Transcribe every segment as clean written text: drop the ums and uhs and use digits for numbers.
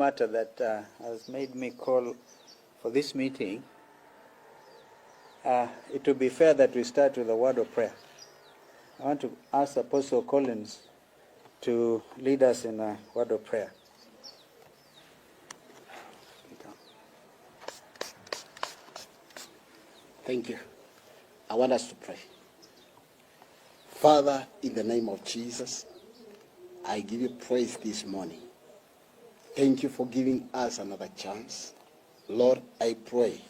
matter that has made me call for this meeting. It would be fair that we start with a word of prayer. I want to ask Apostle Collins to lead us in a word of prayer. Thank you. I want us to pray. Father, in the name of Jesus, I give you praise this morning. Thank you for giving us another chance. Lord, I pray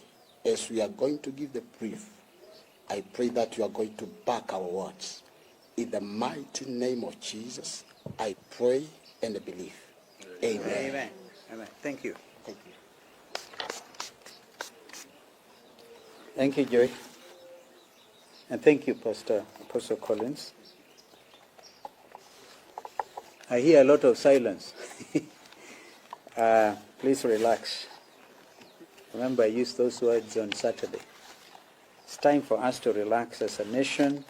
as we are going to give the brief, I pray that you are going to back our words. In the mighty name of Jesus, I pray and believe. Amen. Amen. Amen. Thank you. Thank you. Thank you, Joy. And thank you, Pastor Apostle Collins. I hear a lot of silence. Please relax. Remember, I used those words on Saturday. It's time for us to relax as a nation,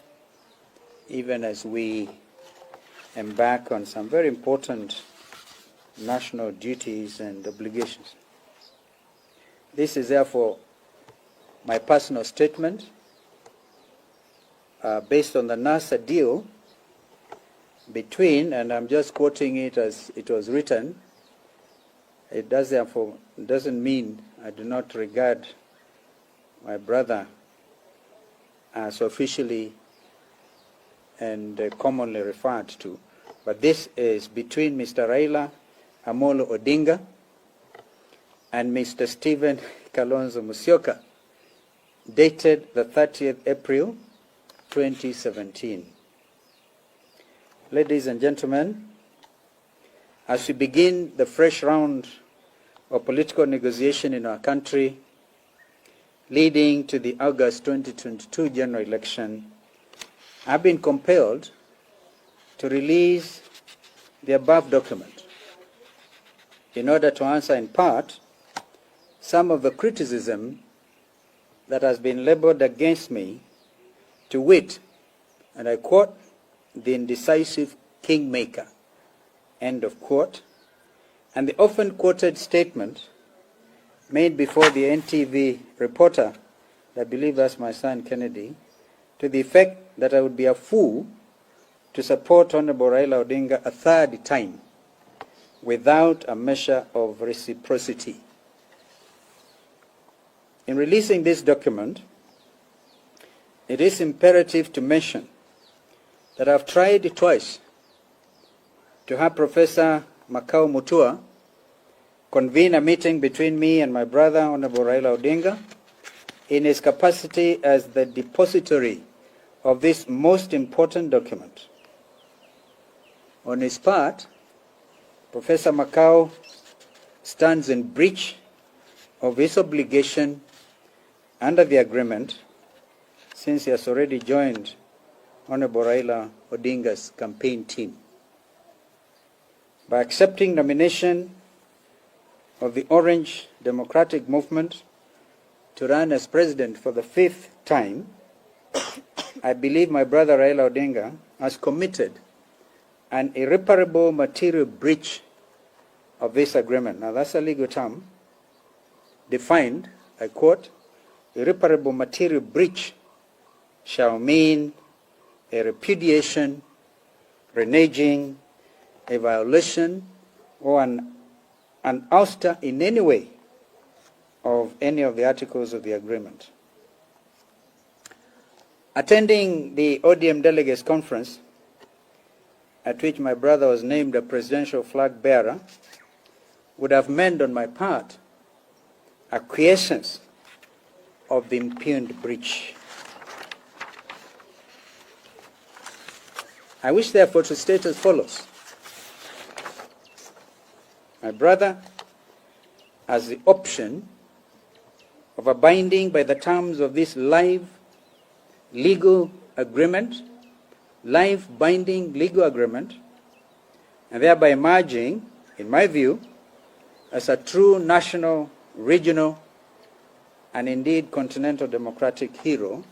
even as we embark on some very important national duties and obligations. This is therefore my personal statement based on the NASA deal between, and I'm just quoting it as it was written. It doesn't mean I do not regard my brother as officially and commonly referred to, but this is between Mr. Raila Amolo Odinga and Mr. Stephen Kalonzo Musyoka, dated the 30th April 2017. Ladies and gentlemen, as we begin the fresh round of political negotiation in our country, leading to the August 2022 general election, I've been compelled to release the above document in order to answer in part some of the criticism that has been labeled against me, to wit, and I quote, the indecisive kingmaker, end of quote, and the often quoted statement made before the NTV reporter, I believe that's my son Kennedy, to the effect that I would be a fool to support Honorable Raila Odinga a third time without a measure of reciprocity. In releasing this document, it is imperative to mention that I've tried twice to have Professor Makau Mutua convene a meeting between me and my brother, Honorable Raila Odinga, in his capacity as the depository of this most important document. On his part, Professor Makau stands in breach of his obligation under the agreement, since he has already joined Honorable Raila Odinga's campaign team. By accepting nomination of the Orange Democratic Movement to run as president for the 5th time, I believe my brother Raila Odinga has committed an irreparable material breach of this agreement. Now that's a legal term defined, I quote, irreparable material breach shall mean a repudiation, reneging, a violation, or an ouster in any way of any of the articles of the agreement. Attending the ODM delegates conference, at which my brother was named a presidential flag bearer, would have meant on my part acquiescence of the impugned breach. I wish therefore to state as follows. My brother has the option of abiding by the terms of this live legal agreement, live binding legal agreement, and thereby emerging, in my view, as a true national, regional, and indeed continental democratic hero,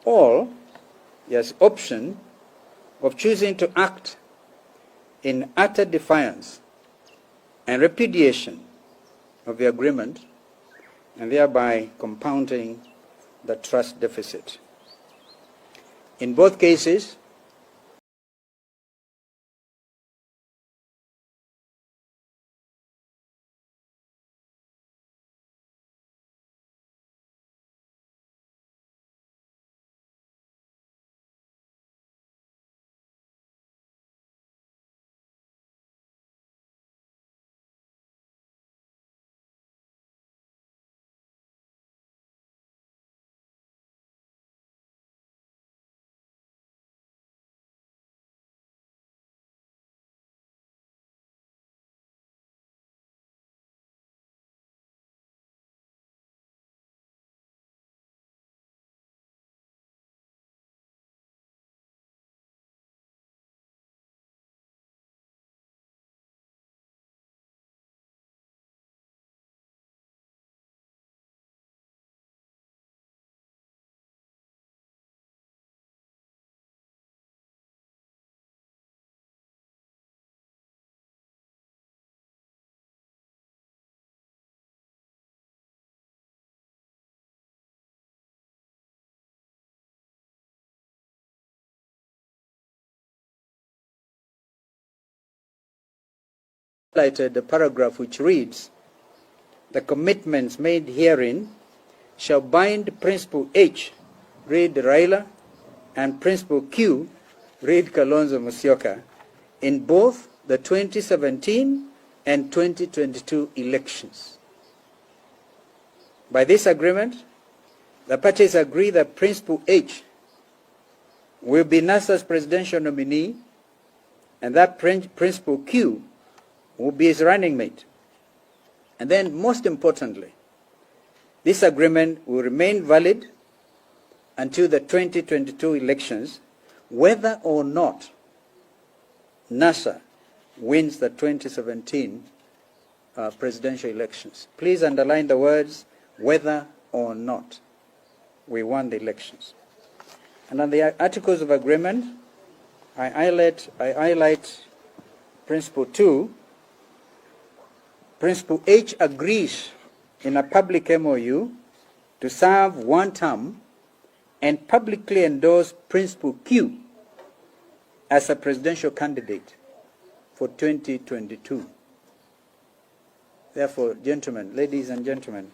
or he has the option of choosing to act in utter defiance and repudiation of the agreement, and thereby compounding the trust deficit. In both cases, highlighted the paragraph which reads, "The commitments made herein shall bind Principle H, read Raila, and Principle Q, read Kalonzo Musyoka, in both the 2017 and 2022 elections. By this agreement, the parties agree that Principle H will be NASA's presidential nominee, and that Principle Q will be his running mate. And then, most importantly, this agreement will remain valid until the 2022 elections, whether or not NASA wins the 2017 presidential elections." Please underline the words, whether or not we won the elections. And on the Articles of Agreement, I highlight Principle 2. Principle H agrees in a public MOU to serve one term and publicly endorse Principle Q as a presidential candidate for 2022. Therefore, gentlemen, ladies and gentlemen,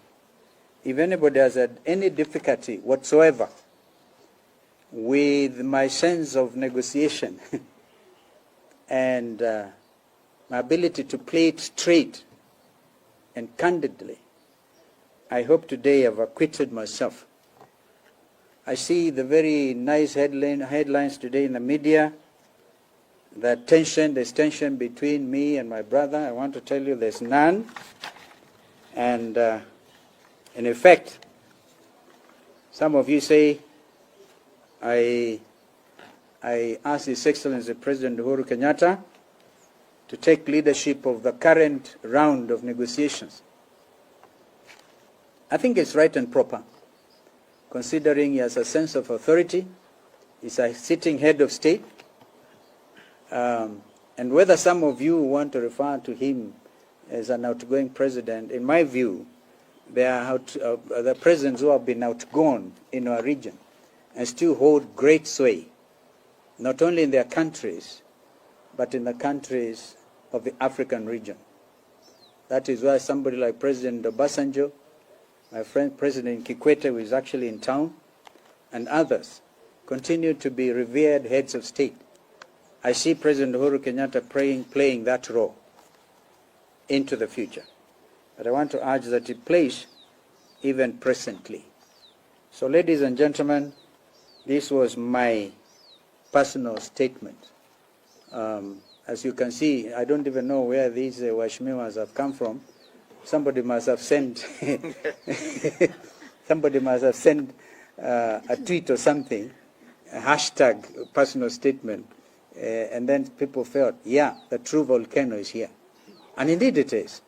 if anybody has had any difficulty whatsoever with my sense of negotiation and my ability to play it straight and candidly, I hope today I've acquitted myself. I see the very nice headlines today in the media, that there's tension between me and my brother. I want to tell you there's none. And in effect, some of you say, I asked His Excellency President Uhuru Kenyatta to take leadership of the current round of negotiations. I think it's right and proper, considering he has a sense of authority, he's a sitting head of state, and whether some of you want to refer to him as an outgoing president, in my view, there are the presidents who have been outgone in our region and still hold great sway, not only in their countries, but in the countries of the African region. That is why somebody like President Obasanjo, my friend President Kikwete, who is actually in town, and others continue to be revered heads of state. I see President Uhuru Kenyatta playing that role into the future. But I want to urge that it plays even presently. So, ladies and gentlemen, this was my personal statement. As you can see, I don't even know where these washmiwas have come from. Somebody must have sent a tweet or something, a hashtag personal statement, and then people felt, yeah, the true volcano is here. And indeed it is.